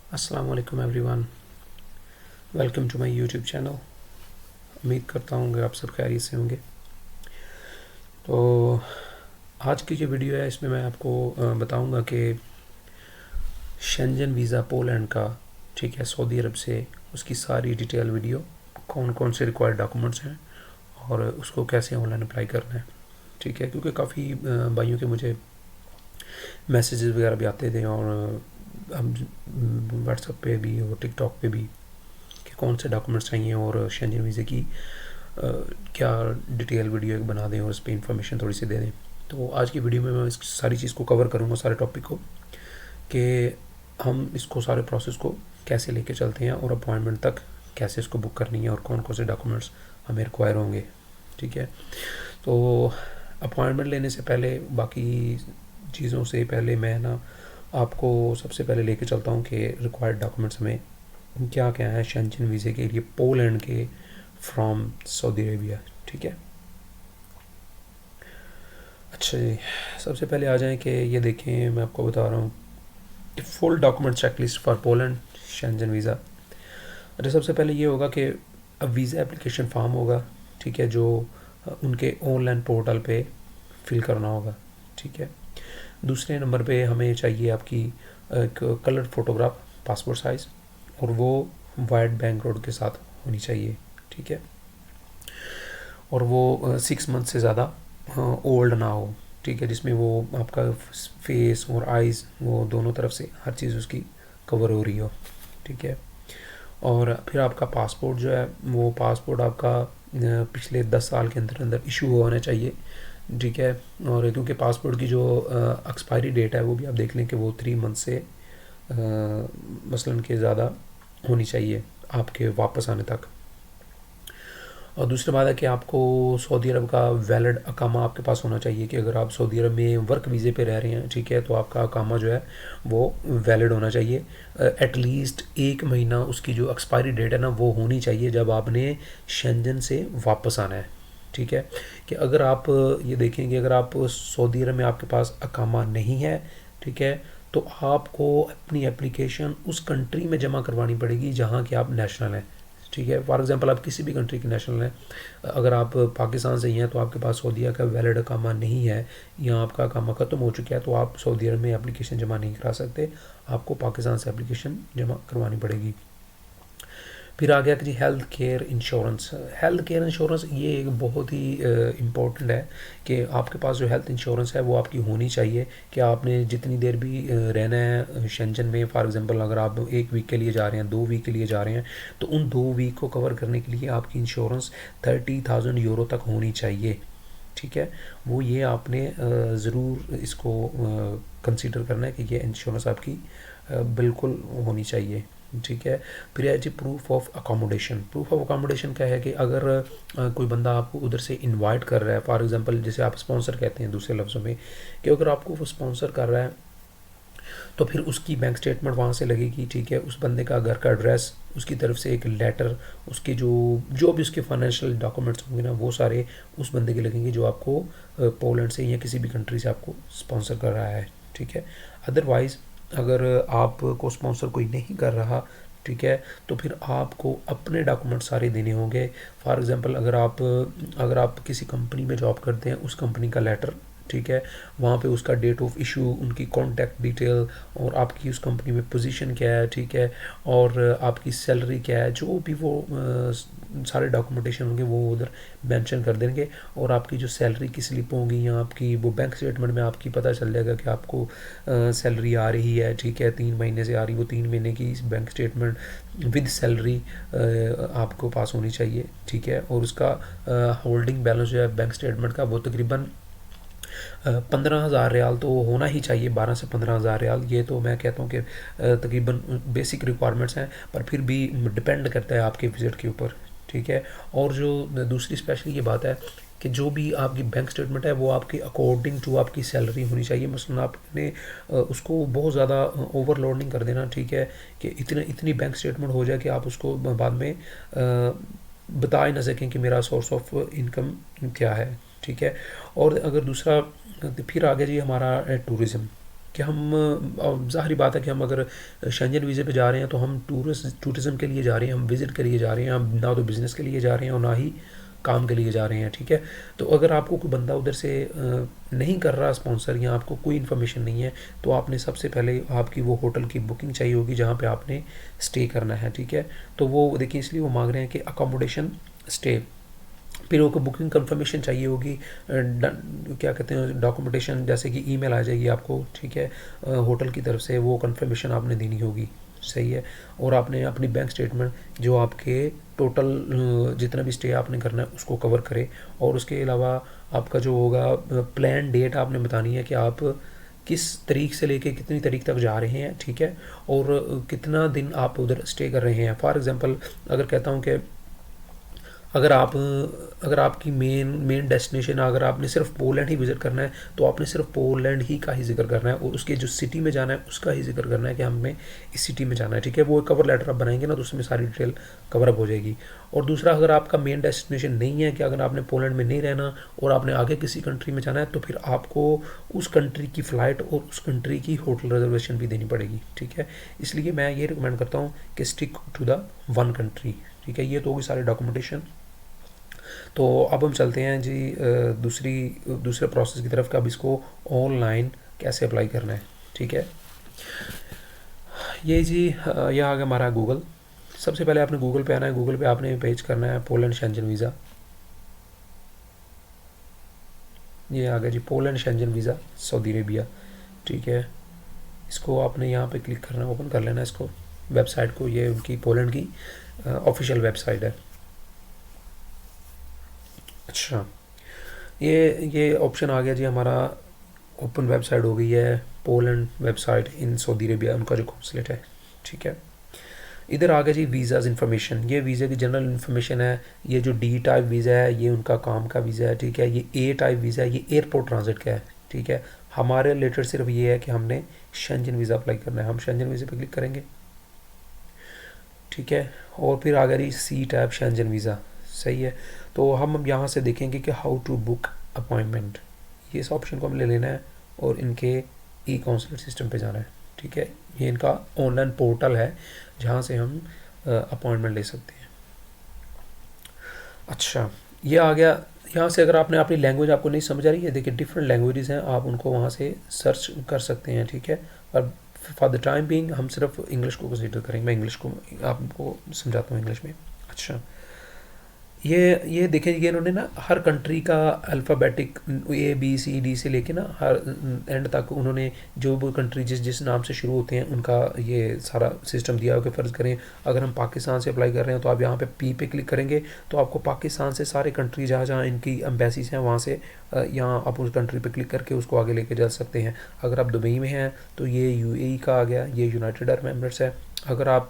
अस्सलाम वालेकुम everyone, welcome to my YouTube channel. उम्मीद करता हूँ कि आप सब खैरियत से होंगे। तो आज की जो वीडियो है इसमें मैं आपको बताऊंगा कि शेंजन वीज़ा पोलैंड का, ठीक है, सऊदी अरब से, उसकी सारी डिटेल वीडियो, कौन कौन से रिक्वायर्ड डॉक्यूमेंट्स हैं और उसको कैसे ऑनलाइन अप्लाई करना है, ठीक है। क्योंकि काफ़ी भाइयों के मुझे मैसेजेस वगैरह भी आते थे और हम व्हाट्सएप पे भी और टिकटॉक पे भी कि कौन से डॉक्यूमेंट्स चाहिए और शेंजन वीज़े की क्या डिटेल वीडियो एक बना दें और उस पर इंफॉर्मेशन थोड़ी सी दे दें। तो आज की वीडियो में मैं इस सारी चीज़ को कवर करूँगा, सारे टॉपिक को, कि हम इसको सारे प्रोसेस को कैसे लेके चलते हैं और अपॉइंटमेंट तक कैसे इसको बुक करनी है और कौन कौन से डॉक्यूमेंट्स हमें रिक्वायर होंगे, ठीक है। तो अपॉइंटमेंट लेने से पहले, बाकी चीज़ों से पहले, मैं ना आपको सबसे पहले लेके चलता हूँ कि रिक्वायर्ड डॉक्यूमेंट्स हमें क्या क्या है शेंजन वीज़े के लिए पोलैंड के फ्रॉम सऊदी अरेबिया, ठीक है। अच्छा जी, सबसे पहले आ जाएं कि ये देखें, मैं आपको बता रहा हूँ कि full document checklist for Poland Schengen visa. अच्छा, सबसे पहले ये होगा कि अब वीज़ा एप्लीकेशन फॉर्म होगा, ठीक है, जो उनके ऑनलाइन पोर्टल पे फिल करना होगा, ठीक है। दूसरे नंबर पे हमें चाहिए आपकी एक कलर फोटोग्राफ, पासपोर्ट साइज़, और वो वाइट बैकग्राउंड के साथ होनी चाहिए, ठीक है। और वो 6 मंथ से ज़्यादा ओल्ड ना हो, ठीक है, जिसमें वो आपका फेस और आइज़, वो दोनों तरफ से हर चीज़ उसकी कवर हो रही हो, ठीक है। और फिर आपका पासपोर्ट जो है, वो पासपोर्ट आपका पिछले 10 साल के अंदर अंदर इशू होना चाहिए, ठीक है। और क्योंकि पासपोर्ट की जो एक्सपायरी डेट है वो भी आप देख लें कि वो 3 मंथ से मसलन के ज़्यादा होनी चाहिए आपके वापस आने तक। और दूसरी बात है कि आपको सऊदी अरब का वैलिड अकामा आपके पास होना चाहिए, कि अगर आप सऊदी अरब में वर्क वीज़े पे रह रहे हैं, ठीक है, तो आपका अकामा जो है वो वैलिड होना चाहिए। एटलीस्ट 1 महीना उसकी जो एक्सपायरी डेट है ना वो होनी चाहिए जब आपने शेंजन से वापस आना है, ठीक है। कि अगर आप ये देखेंगे, अगर आप सऊदी अरब में आपके पास अकामा नहीं है, ठीक है, तो आपको अपनी एप्लीकेशन उस कंट्री में जमा करवानी पड़ेगी जहाँ के आप नेशनल हैं, ठीक है। फॉर एग्जांपल आप किसी भी कंट्री के नेशनल हैं, अगर आप पाकिस्तान से ही हैं तो आपके पास सऊदीया का वैलिड अकामा नहीं है, या आपका अकामा ख़त्म हो चुका है, तो आप सऊदी अरब में एप्लीकेशन जमा नहीं करा सकते, आपको पाकिस्तान से एप्लीकेशन जमा करवानी पड़ेगी। फिर आ गया कि जी health care insurance. Health care insurance ये एक बहुत ही इम्पोर्टेंट है कि आपके पास जो हेल्थ इंश्योरेंस है वो आपकी होनी चाहिए, कि आपने जितनी देर भी रहना है शेंजन में, फॉर एग्जांपल अगर आप 1 वीक के लिए जा रहे हैं, 2 वीक के लिए जा रहे हैं, तो उन 2 वीक को कवर करने के लिए आपकी इंश्योरेंस 30,000 यूरो तक होनी चाहिए, ठीक है। वो ये आपने ज़रूर इसको कंसीडर करना है कि ये इंश्योरेंस आपकी बिल्कुल होनी चाहिए, ठीक है। फिर है जी proof of accommodation. Proof of accommodation क्या है कि अगर कोई बंदा आपको उधर से इनवाइट कर रहा है, फॉर एग्जांपल जैसे आप स्पॉन्सर कहते हैं दूसरे लफ्ज़ों में, कि अगर आपको वो स्पॉन्सर कर रहा है तो फिर उसकी बैंक स्टेटमेंट वहाँ से लगेगी, ठीक है। उस बंदे का घर का एड्रेस, उसकी तरफ से एक लेटर, उसके जो जो भी उसके फाइनेंशियल डॉक्यूमेंट्स होंगे ना वो सारे उस बंदे के लगेंगे जो आपको पोलैंड से या किसी भी कंट्री से आपको स्पॉन्सर कर रहा है, ठीक है। अदरवाइज़ अगर आपको स्पॉन्सर कोई नहीं कर रहा, ठीक है, तो फिर आपको अपने डॉक्यूमेंट सारे देने होंगे। फॉर एग्जांपल अगर आप किसी कंपनी में जॉब करते हैं, उस कंपनी का लेटर, ठीक है, वहाँ पे उसका डेट ऑफ इशू, उनकी कॉन्टैक्ट डिटेल, और आपकी उस कंपनी में पोजीशन क्या है, ठीक है, और आपकी सैलरी क्या है, जो भी वो सारे डॉक्यूमेंटेशन होंगे वो उधर मेंशन कर देंगे। और आपकी जो सैलरी की स्लिप होंगी या आपकी वो बैंक स्टेटमेंट में आपकी पता चल जाएगा कि आपको सैलरी आ रही है, ठीक है, 3 महीने से आ रही, वो 3 महीने की बैंक स्टेटमेंट विद सैलरी आपको पास होनी चाहिए, ठीक है। और उसका होल्डिंग बैलेंस जो है बैंक स्टेटमेंट का वो तकरीबन 15,000 रियाल तो होना ही चाहिए, 12 से 15,000 रियाल। ये तो मैं कहता हूँ कि तकरीबन बेसिक रिक्वायरमेंट्स हैं, पर फिर भी डिपेंड करता है आपके विज़िट के ऊपर, ठीक है। और जो दूसरी स्पेशली ये बात है कि जो भी आपकी बैंक स्टेटमेंट है वो आपकी अकॉर्डिंग टू आपकी सैलरी होनी चाहिए। मसलन आपने उसको बहुत ज़्यादा ओवरलोड नहीं कर देना, ठीक है, कि इतनी बैंक स्टेटमेंट हो जाए कि आप उसको बाद में बता ही ना सकें कि मेरा सोर्स ऑफ इनकम क्या है, ठीक है। और अगर दूसरा, फिर आगे जी हमारा टूरिज़्म। कि हम ज़ाहिर बात है कि हम अगर शेंजन वीज़े पे जा रहे हैं तो हम टूरिज़्म के लिए जा रहे हैं, हम विज़िट के लिए जा रहे हैं, हम ना तो बिज़नेस के लिए जा रहे हैं और ना ही काम के लिए जा रहे हैं, ठीक है। तो अगर आपको कोई बंदा उधर से नहीं कर रहा स्पॉन्सर या आपको कोई इन्फॉर्मेशन नहीं है, तो आपने सबसे पहले आपकी वो होटल की बुकिंग चाहिए होगी जहाँ पे आपने स्टे करना है, ठीक है। तो वो देखिए इसलिए वो मांग रहे हैं कि अकोमोडेशन, स्टे, फिर वो बुकिंग कंफर्मेशन चाहिए होगी, क्या कहते हैं डॉक्यूमेंटेशन, जैसे कि ईमेल आ जाएगी आपको, ठीक है, होटल की तरफ से, वो कंफर्मेशन आपने देनी होगी, सही है। और आपने अपनी बैंक स्टेटमेंट जो आपके टोटल जितना भी स्टे आपने करना है उसको कवर करे। और उसके अलावा आपका जो होगा प्लान डेट आपने बतानी है कि आप किस तारीख से लेके कितनी तारीख तक जा रहे हैं, ठीक है, और कितना दिन आप उधर स्टे कर रहे हैं। फॉर एग्ज़ाम्पल अगर कहता हूँ कि अगर आप अगर आपकी मेन डेस्टिनेशन, अगर आपने सिर्फ पोलैंड ही विज़िट करना है तो आपने सिर्फ पोलैंड ही का ही जिक्र करना है और उसके जो सिटी में जाना है उसका ही जिक्र करना है कि हमें इस सिटी में जाना है, ठीक है। वो कवर लेटर आप बनाएंगे ना तो उसमें सारी डिटेल कवर अप हो जाएगी। और दूसरा, अगर आपका मेन डेस्टिनेशन नहीं है कि अगर आपने पोलैंड में नहीं रहना और आपने आगे किसी कंट्री में जाना है, तो फिर आपको उस कंट्री की फ़्लाइट और उस कंट्री की होटल रिजर्वेशन भी देनी पड़ेगी, ठीक है। इसलिए मैं ये रिकमेंड करता हूँ कि stick to the one country, ठीक है। ये तो होगी सारी डॉक्यूमेंटेशन। तो अब हम चलते हैं जी दूसरे प्रोसेस की तरफ कि अब इसको ऑनलाइन कैसे अप्लाई करना है, ठीक है। ये जी यह आ गया हमारा गूगल। सबसे पहले आपने गूगल पे आना है, गूगल पे आपने पेज करना है पोलैंड शेंजन वीज़ा। ये आ गया जी Poland Schengen visa Saudi Arabia, ठीक है। इसको आपने यहाँ पे क्लिक करना है, ओपन कर लेना है इसको, वेबसाइट को। ये उनकी पोलैंड की ऑफिशियल वेबसाइट है। अच्छा, ये ऑप्शन आ गया जी हमारा, ओपन वेबसाइट हो गई है Poland website in Saudi Arabia, उनका जो कॉन्सुलेट है, ठीक है। इधर आ गया जी वीज़ाज़ इन्फॉर्मेशन, ये वीज़ा की जनरल इन्फॉर्मेशन है। ये जो डी टाइप वीज़ा है ये उनका काम का वीज़ा है, ठीक है। ये ए टाइप वीज़ा है, ये एयरपोर्ट ट्रांजिट का है, ठीक है। हमारे रिलेटेड सिर्फ ये है कि हमने शेंजन वीज़ा अप्लाई करना है, हम शेंजन वीज़ा पे क्लिक करेंगे, ठीक है। और फिर आ गया जी सी टाइप शेंजन वीज़ा, सही है। तो हम यहाँ से देखेंगे कि हाउ टू बुक अपॉइंटमेंट, ये इस ऑप्शन को हम ले लेना है और इनके ई काउंसलर सिस्टम पे जाना है, ठीक है। ये इनका ऑनलाइन पोर्टल है जहाँ से हम अपॉइंटमेंट ले सकते हैं। अच्छा, ये आ गया। यहाँ से अगर आपने अपनी लैंग्वेज आपको नहीं समझ आ रही है, देखिए डिफरेंट लैंग्वेजेस हैं, आप उनको वहाँ से सर्च कर सकते हैं, ठीक है। और फॉर द टाइम बीइंग हम सिर्फ इंग्लिश को कंसीडर करेंगे, मैं इंग्लिश को आपको समझाता हूँ इंग्लिश में। अच्छा, ये देखें, ये इन्होंने ना हर कंट्री का alphabetic A B C D से लेके ना हर एंड तक उन्होंने जो भी कंट्री जिस जिस नाम से शुरू होते हैं उनका ये सारा सिस्टम दिया हो कि फ़र्ज़ करें अगर हम पाकिस्तान से अप्लाई कर रहे हैं तो आप यहाँ पे P पे क्लिक करेंगे तो आपको पाकिस्तान से सारे कंट्री जहाँ जहाँ इनकी एम्बेसीज हैं वहाँ से यहाँ आप उस कंट्री पे क्लिक करके उसको आगे लेके जा सकते हैं। अगर आप दुबई में हैं तो ये UAE का आ गया, ये यूनाइटेड अरब एमिरेट्स है। अगर आप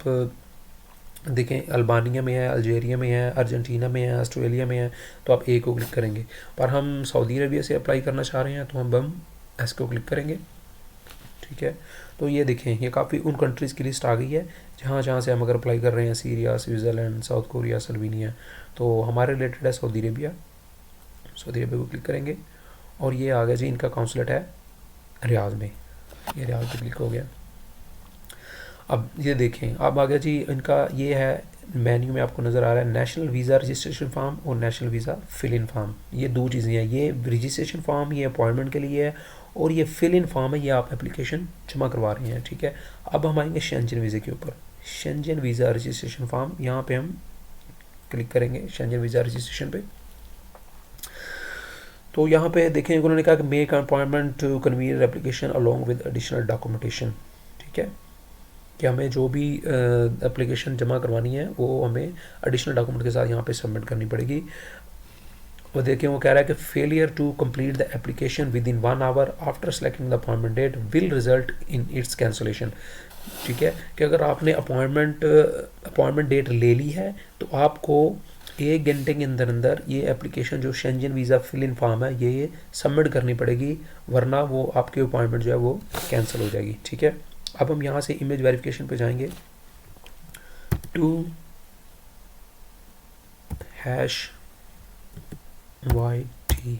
देखें अल्बानिया में है, अल्जीरिया में है, अर्जेंटीना में है, ऑस्ट्रेलिया में है, तो आप ए को क्लिक करेंगे। पर हम सऊदी अरबिया से अप्लाई करना चाह रहे हैं तो हम एस को क्लिक करेंगे, ठीक है। तो ये देखें ये काफ़ी उन कंट्रीज़ की लिस्ट आ गई है जहाँ जहाँ से हम अगर अप्लाई कर रहे हैं, सीरिया, स्विट्ज़रलैंड, साउथ कोरिया, सल्वीनिया। तो हमारे रिलेटेड है सऊदी अरबिया, सऊदी अरबिया को क्लिक करेंगे और ये आ गया जी इनका काउंसलेट है रियाद में, ये रियाद पे क्लिक हो गया। अब ये देखें, अब आ गया जी इनका ये है मेन्यू में आपको नज़र आ रहा है नेशनल वीज़ा रजिस्ट्रेशन फॉर्म और national visa fill in form. ये दो चीज़ें हैं, ये रजिस्ट्रेशन फॉर्म ये अपॉइंटमेंट के लिए है और ये फिल इन फॉर्म है, ये आप एप्लीकेशन जमा करवा रहे हैं, ठीक है। अब हम आएंगे शेंजन वीज़ा के ऊपर, शेंजन वीज़ा रजिस्ट्रेशन फॉर्म, यहाँ पे हम क्लिक करेंगे शेंजन वीज़ा रजिस्ट्रेशन पे। तो यहाँ पे देखें उन्होंने कहा कि make appointment to convener application along with additional documentation, ठीक है, कि हमें जो भी एप्लीकेशन जमा करवानी है वो हमें एडिशनल डॉक्यूमेंट के साथ यहाँ पे सबमिट करनी पड़ेगी। और देखिए वो कह रहा है कि failure to complete the application within 1 hour after selecting the appointment date will result in its cancellation, ठीक है। कि अगर आपने अपॉइंटमेंट डेट ले ली है तो आपको 1 घंटे के अंदर अंदर ये एप्लीकेशन जो Schengen visa fill in form है ये सबमिट करनी पड़ेगी, वरना वो आपकी अपॉइंटमेंट जो है वो कैंसिल हो जाएगी, ठीक है। अब हम यहाँ से इमेज वेरिफिकेशन पे जाएंगे, #YT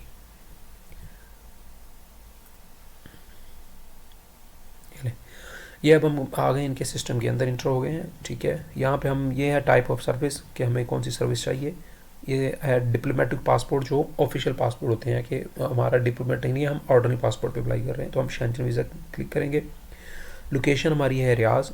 ये अब हम आ गए इनके सिस्टम के अंदर, इंटर हो गए हैं, ठीक है। यहाँ पे हम, ये है टाइप ऑफ सर्विस कि हमें कौन सी सर्विस चाहिए। ये है डिप्लोमेटिक पासपोर्ट, जो ऑफिशियल पासपोर्ट होते हैं कि हमारा डिप्लोमेटिक नहीं है, हम ऑर्डिनरी पासपोर्ट पे अप्लाई कर रहे हैं, तो हम शेंजन वीज़ा क्लिक करेंगे। लोकेशन हमारी है रियाज,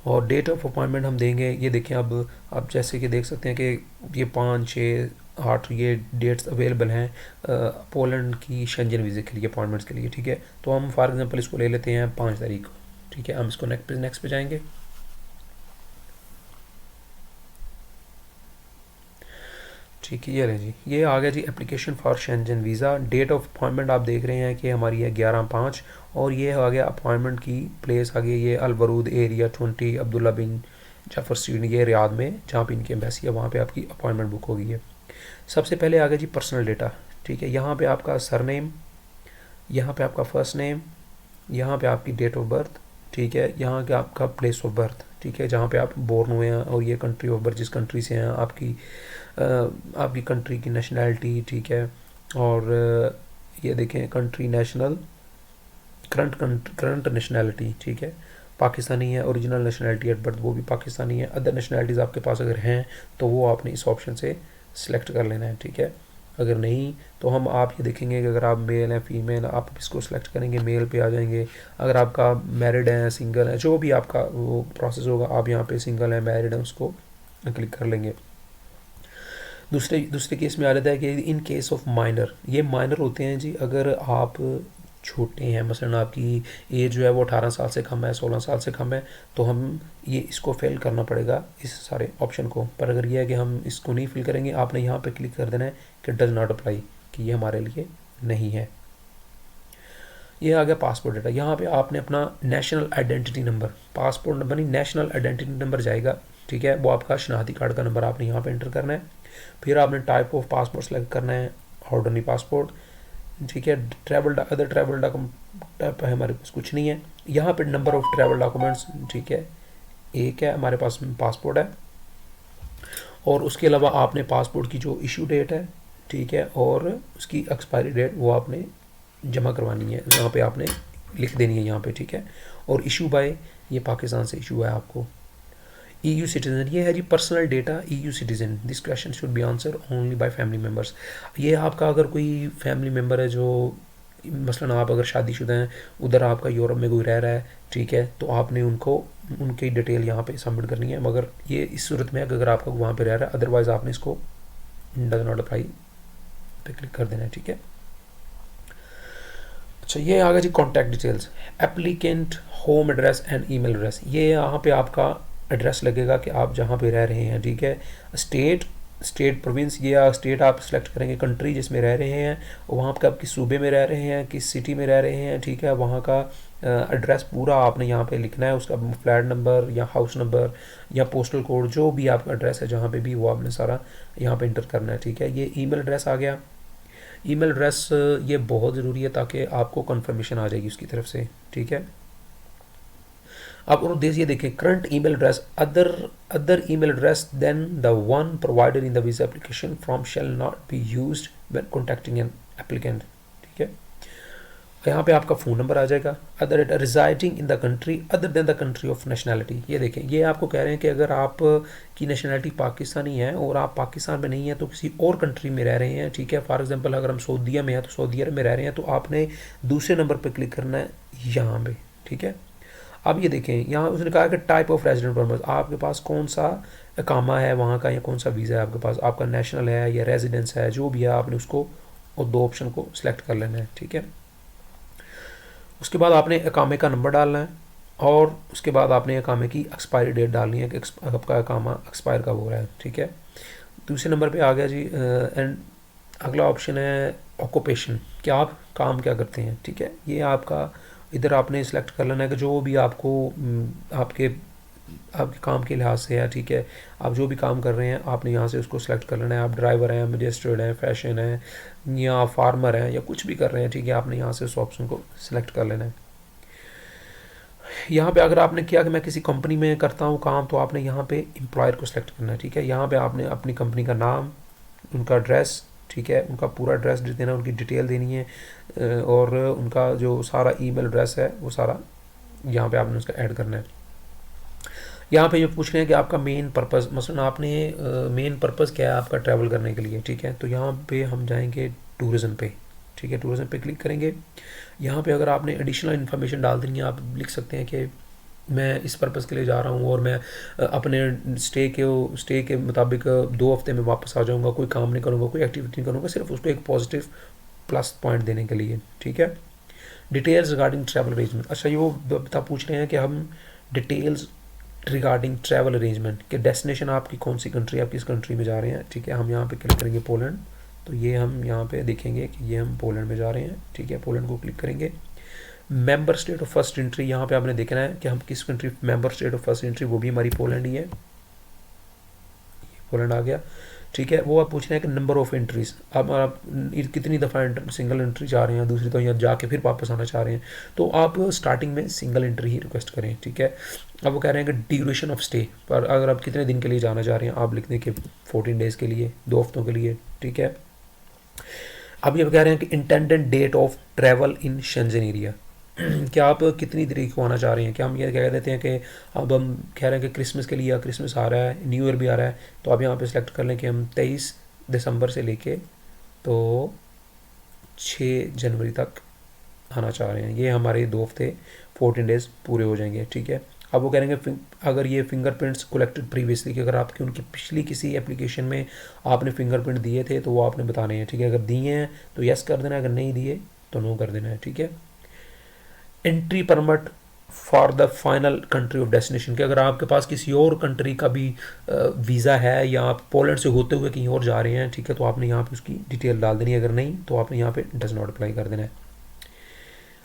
और डेट ऑफ अपॉइंटमेंट हम देंगे, ये देखें अब आप जैसे कि देख सकते हैं कि ये 5, 6, 8 ये डेट्स अवेलेबल हैं पोलैंड की शेंजन वीज़े के लिए, अपॉइंटमेंट्स के लिए, ठीक है। तो हम फॉर एग्जांपल इसको ले लेते हैं 5 तारीख को, ठीक है। हम इसको नेक्स्ट पे जाएंगे। ठीक है, ये रहे जी, ये आ गया जी application for Schengen visa. Date of appointment आप देख रहे हैं कि हमारी है 11/5, और ये आ गया अपॉइंटमेंट की प्लेस आ गई, ये अलबरूद एरिया 20 अब्दुल्ला बिन जाफर स्ट्रीट, ये रियाद में जहाँ पे इनकी एम्बेसी है, वहाँ पे आपकी अपॉइंटमेंट बुक हो गई है। सबसे पहले आ गया जी पर्सनल डेटा, ठीक है। यहाँ पे आपका सरनेम, यहाँ पे आपका फर्स्ट नेम, यहाँ पे आपकी डेट ऑफ बर्थ, ठीक है। यहाँ का आपका प्लेस ऑफ बर्थ, ठीक है, जहाँ पे आप बोर्न हुए हैं, और ये कंट्री ऑफ बर्थ, जिस कंट्री से हैं, आपकी कंट्री की नेशनैलिटी, ठीक है। और ये देखें कंट्री नेशनल, करंट नेशनैलिटी, ठीक है, पाकिस्तानी है। ओरिजिनल नेशनैलिटी एट बर्थ वो भी पाकिस्तानी है। अदर नेशनैलिटीज़ आपके पास अगर हैं तो वो आपने इस ऑप्शन से सिलेक्ट कर लेना है, ठीक है। अगर नहीं तो हम, आप ये देखेंगे कि अगर आप मेल हैं, फीमेल, आप इसको सिलेक्ट करेंगे, मेल पे आ जाएंगे। अगर आपका मैरिड है, सिंगल है, जो भी आपका वो प्रोसेस होगा, आप यहाँ पे सिंगल है, मैरिड है, उसको क्लिक कर लेंगे। दूसरे केस में आ जाता है कि इन केस ऑफ माइनर, ये माइनर होते हैं जी, अगर आप छोटे हैं, मसलन आपकी एज जो है वो 18 साल से कम है, 16 साल से कम है, तो हम ये इसको फिल करना पड़ेगा, इस सारे ऑप्शन को। पर अगर ये है कि हम इसको नहीं फिल करेंगे, आपने यहाँ पे क्लिक कर देना है कि डज नॉट अप्लाई, कि ये हमारे लिए नहीं है। ये आ गया पासपोर्ट डेटा। यहाँ पे आपने अपना national identity number, passport number नहीं, नेशनल आइडेंटिटी नंबर जाएगा, ठीक है, वो आपका शनाख्ती कार्ड का नंबर आपने यहाँ पे एंटर करना है। फिर आपने टाइप ऑफ पासपोर्ट सेलेक्ट करना है, ऑर्डिनरी पासपोर्ट, ठीक है। अदर ट्रैवल डॉक्यूमेंट टाइप है हमारे पास कुछ नहीं है। यहाँ पे नंबर ऑफ ट्रैवल डॉक्यूमेंट्स, ठीक है, एक है हमारे पास पासपोर्ट है, और उसके अलावा आपने पासपोर्ट की जो इशू डेट है, ठीक है, और उसकी एक्सपायरी डेट वो आपने जमा करवानी है, यहाँ पे आपने लिख देनी है यहाँ पे, ठीक है। और इशू बाय, ये पाकिस्तान से इशू है आपको। EU सिटीजन, ये है जी personal data EU citizen, this question should be answer only by family members. ये आपका अगर कोई फैमिली मेम्बर है जो, मसलन आप अगर शादीशुदा हैं, उधर आपका यूरोप में कोई रह रहा है, ठीक है, तो आपने उनको उनकी डिटेल यहाँ पे सबमिट करनी है। मगर ये इस सूरत में अगर आपका वहाँ पे रह रहा है, अदरवाइज़ आपने इसको डज नॉट अप्लाई पे क्लिक कर देना है, ठीक है। अच्छा, ये आ गया जी contact details, applicant home address and email address. ये यहाँ पे आपका एड्रेस लगेगा कि आप जहाँ पे रह रहे हैं, ठीक है। स्टेट प्रोविंस, ये स्टेट आप सेलेक्ट करेंगे, कंट्री जिसमें रह रहे हैं, वहाँ पे आप किस सूबे में रह रहे हैं, किस सिटी में रह रहे हैं, ठीक है। वहाँ का एड्रेस पूरा आपने यहाँ पे लिखना है, उसका फ्लैट नंबर या हाउस नंबर या पोस्टल कोड, जो भी आपका एड्रेस है जहाँ पे भी, वो आपने सारा यहाँ पे इंटर करना है, ठीक है। ये ईमेल एड्रेस आ गया। ईमेल एड्रेस ये बहुत ज़रूरी है ताकि आपको कंफर्मेशन आ जाएगी उसकी तरफ से, ठीक है। आप और ये देखें, current email address, other email address than the one provided in the visa application form shall not be used when contacting an applicant, ठीक है। यहाँ पे आपका फ़ोन नंबर आ जाएगा। Other residing in the country other than the country of nationality, ये देखें, ये आपको कह रहे हैं कि अगर आप की नेशनैलिटी पाकिस्तानी है और आप पाकिस्तान में नहीं है तो किसी और कंट्री में रह रहे हैं, ठीक है। फॉर एग्जांपल अगर हम सऊदीया में हैं तो सऊदी अरब में रह रहे हैं, तो आपने दूसरे नंबर पर क्लिक करना है यहाँ पे, ठीक है। अब ये देखें, यहाँ उसने कहा कि टाइप ऑफ रेजिडेंट परमिट, आपके पास कौन सा इकामा है वहाँ का, या कौन सा वीज़ा है आपके पास, आपका नेशनल है या रेजिडेंस है, जो भी है आपने उसको और 2 ऑप्शन को सिलेक्ट कर लेना है, ठीक है। उसके बाद आपने इकामे का नंबर डालना है, और उसके बाद आपने इकामे की एक्सपायरी डेट डालनी है कि आपका इकामा एक्सपायर कब हो रहा है, ठीक है। दूसरे नंबर पे आ गया जी एंड अगला ऑप्शन है ऑक्यूपेशन, कि आप काम क्या करते हैं, ठीक है। ये आपका इधर आपने सेलेक्ट कर लेना है कि जो भी आपको आपके काम के लिहाज से है, ठीक है। आप जो भी काम कर रहे हैं आपने यहाँ से उसको सेलेक्ट कर लेना है। आप ड्राइवर हैं, मजिस्ट्रेट हैं, फैशन है, या फार्मर हैं, या कुछ भी कर रहे हैं, ठीक है, आपने यहाँ से उस ऑप्शन को सिलेक्ट कर लेना है। यहाँ पे अगर आपने किया कि मैं किसी कंपनी में करता हूँ काम, तो आपने यहाँ पे एम्प्लॉयर को सिलेक्ट करना है, ठीक है। यहाँ पे आपने अपनी कंपनी का नाम, उनका एड्रेस, ठीक है, उनका पूरा एड्रेस देना, उनकी डिटेल देनी है, और उनका जो सारा ईमेल एड्रेस है वो सारा यहाँ पे आपने उसका ऐड करना है। यहाँ पे ये पूछ रहे हैं कि आपका मेन पर्पज़, मसलन आपने मेन पर्पज़ क्या है आपका ट्रैवल करने के लिए, ठीक है। तो यहाँ पे हम जाएंगे टूरिज़म पे, ठीक है, टूरिज़म पे क्लिक करेंगे। यहाँ पे अगर आपने एडिशनल इन्फॉर्मेशन डाल देनी है, आप लिख सकते हैं कि मैं इस पर्पज़ के लिए जा रहा हूँ और मैं अपने स्टे के मुताबिक 2 हफ्ते में वापस आ जाऊँगा, कोई काम नहीं करूँगा, कोई एक्टिविटी नहीं करूँगा, सिर्फ उसको एक पॉजिटिव प्लस पॉइंट देने के लिए, ठीक है। डिटेल्स रिगार्डिंग ट्रैवल अरेंजमेंट, अच्छा ये वो बता पूछ रहे हैं कि हम डिटेल्स रिगार्डिंग ट्रैवल अरेंजमेंट कि डेस्टिनेशन आपकी कौन सी कंट्री, आप किस कंट्री में जा रहे हैं, ठीक है। हम यहाँ पे क्लिक करेंगे पोलैंड, तो ये हम यहाँ पे देखेंगे कि ये हम पोलैंड में जा रहे हैं, ठीक है। पोलैंड को क्लिक करेंगे। Member state of first entry, यहाँ पे आपने देखना है कि हम किस country member state of first entry, वो भी हमारी पोलैंड ही है, पोलैंड आ गया, ठीक है। वो आप पूछ रहे हैं कि नंबर ऑफ एंट्रीज, अब आप कितनी दफ़ा सिंगल एंट्री जा रहे हैं, दूसरी तो यहाँ जाके फिर वापस आना चाह रहे हैं, तो आप स्टार्टिंग में सिंगल एंट्री ही रिक्वेस्ट करें, ठीक है। अब वो कह रहे हैं कि ड्यूरेशन ऑफ स्टे, पर अगर आप कितने दिन के लिए जाना चाह रहे हैं, आप लिख दें कि 14 डेज़ के लिए, 2 हफ्तों के लिए, ठीक है। अब ये कह रहे हैं कि intended date of travel in Schengen area, क्या आप कितनी तारीख को आना चाह रहे हैं, क्या हम ये कह देते हैं कि अब हम कह रहे हैं कि क्रिसमस के लिए, या क्रिसमस आ रहा है, न्यू ईयर भी आ रहा है, तो आप यहाँ पे सिलेक्ट कर लें कि हम 23 दिसंबर से लेके तो 6 जनवरी तक आना चाह रहे हैं। ये हमारे 2 हफ्ते 14 डेज़ पूरे हो जाएंगे, ठीक है। अब वो कह रहे हैं कि अगर ये फिंगरप्रिंट्स कलेक्टेड प्रीवियसली, कि अगर आपकी उनकी पिछली किसी एप्लीकेशन में आपने फिंगरप्रिंट दिए थे तो वो आपने बताने हैं, ठीक है। अगर दिए हैं तो यस कर देना है, अगर नहीं दिए तो नो कर देना है, ठीक है। Entry permit for the final country of destination, कि अगर आपके पास किसी और कंट्री का भी वीज़ा है या आप पोलैंड से होते हुए कहीं और जा रहे हैं, ठीक है, तो आपने यहाँ पे उसकी डिटेल डाल देनी है, अगर नहीं तो आपने यहाँ पे डज नॉट अप्लाई कर देना है।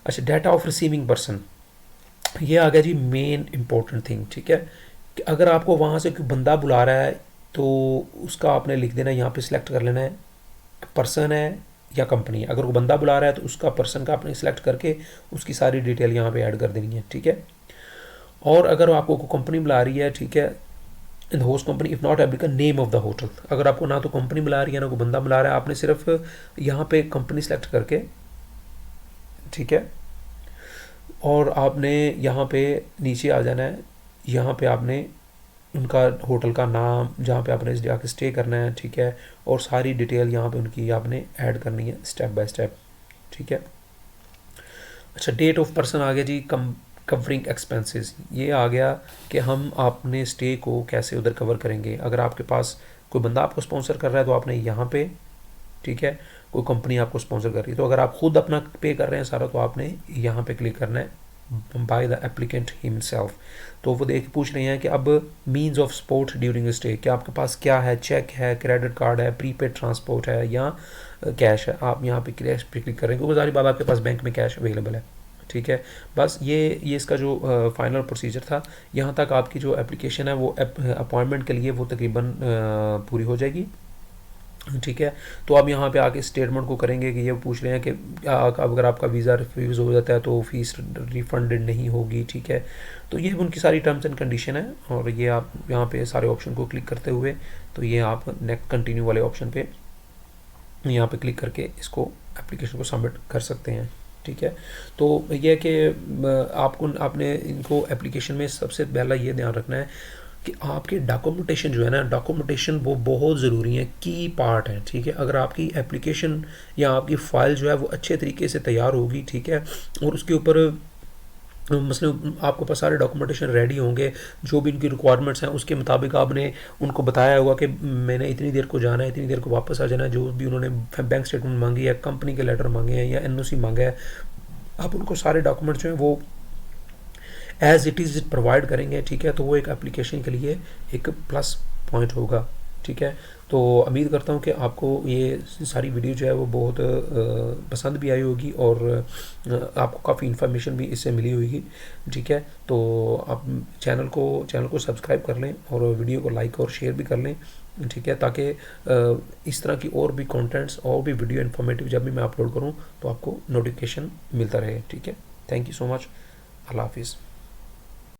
अच्छा, डाटा ऑफ रिसीविंग पर्सन, ये आ गया जी मेन इंपॉर्टेंट थिंग, ठीक है। कि अगर आपको वहाँ से कोई बंदा बुला रहा है तो उसका आपने लिख देना, यहाँ पे सिलेक्ट कर लेना है पर्सन है या कंपनी। अगर वो बंदा बुला रहा है तो उसका पर्सन का आपने सिलेक्ट करके उसकी सारी डिटेल यहाँ पे ऐड कर देनी है, ठीक है। और अगर आपको कंपनी बुला रही है, ठीक है, in the host company if not applicable name of the hotel, अगर आपको ना तो कंपनी बुला रही है ना कोई बंदा बुला रहा है, आपने सिर्फ यहाँ पे कंपनी सेलेक्ट करके, ठीक है, और आपने यहाँ पे नीचे आ जाना है, यहाँ पे आपने उनका होटल का नाम, जहाँ पे आपने जाके स्टे करना है, ठीक है, और सारी डिटेल यहाँ पे उनकी आपने ऐड करनी है स्टेप बाय स्टेप, ठीक है। अच्छा, डेट ऑफ पर्सन आ गया जी, कवरिंग एक्सपेंसेस, ये आ गया कि हम आपने स्टे को कैसे उधर कवर करेंगे। अगर आपके पास कोई बंदा आपको स्पॉन्सर कर रहा है तो आपने यहाँ पे, ठीक है, कोई कंपनी आपको स्पॉन्सर कर रही है, तो अगर आप खुद अपना पे कर रहे हैं सारा तो आपने यहाँ पे क्लिक करना है बाय द एप्लीकेंट हिमसेल्फ। तो वो देख पूछ रहे हैं कि अब means of support during stay, कि आपके पास क्या है, चेक है, क्रेडिट कार्ड है, प्रीपेड ट्रांसपोर्ट है या कैश है। आप यहाँ पे कैश पे क्लिक करेंगे क्योंकि सारी बात आपके पास बैंक में कैश अवेलेबल है, ठीक है। बस ये इसका जो फाइनल प्रोसीजर था, यहाँ तक आपकी जो एप्लीकेशन है वो अपॉइंटमेंट के लिए वो तकरीबन पूरी हो जाएगी, ठीक है। तो आप यहाँ पे आके स्टेटमेंट को करेंगे कि ये पूछ रहे हैं कि अगर आपका वीज़ा रिफ्यूज़ हो जाता है तो फीस रिफंडेड नहीं होगी, ठीक है। तो ये उनकी सारी टर्म्स एंड कंडीशन है, और ये आप यहाँ पे सारे ऑप्शन को क्लिक करते हुए तो ये आप नेक्स्ट कंटिन्यू वाले ऑप्शन पे यहाँ पे क्लिक करके इसको एप्लीकेशन को सबमिट कर सकते हैं, ठीक है। तो यह कि आपने इनको एप्लीकेशन में सबसे पहला ये ध्यान रखना है कि आपके डॉक्यूमेंटेशन जो है ना, डॉक्यूमेंटेशन वो बहुत ज़रूरी है, की पार्ट है, ठीक है। अगर आपकी एप्लीकेशन या आपकी फ़ाइल जो है वो अच्छे तरीके से तैयार होगी, ठीक है, और उसके ऊपर मसलन आपके पास सारे डॉक्यूमेंटेशन रेडी होंगे, जो भी इनकी रिक्वायरमेंट्स हैं उसके मुताबिक आपने उनको बताया होगा कि मैंने इतनी देर को जाना है, इतनी देर को वापस आ जाना है, जो भी उन्होंने बैंक स्टेटमेंट मांगी है, कंपनी के लेटर मांगे हैं या एनओसी मांगा है, आप उनको सारे डॉक्यूमेंट्स जो हैं वो एज इट इज़ प्रोवाइड करेंगे, ठीक है। तो वो एक एप्लीकेशन के लिए एक प्लस पॉइंट होगा, ठीक है। तो उम्मीद करता हूँ कि आपको ये सारी वीडियो जो है वो बहुत पसंद भी आई होगी और आपको काफ़ी इन्फॉर्मेशन भी इससे मिली होगी, ठीक है। तो आप चैनल को सब्सक्राइब कर लें और वीडियो को लाइक और शेयर भी कर लें, ठीक है, ताकि इस तरह की और भी कंटेंट्स और भी वीडियो इन्फॉर्मेटिव जब भी मैं अपलोड करूँ तो आपको नोटिफिकेशन मिलता रहे, ठीक है। Thank you so much. अल्लाह हाफिज़।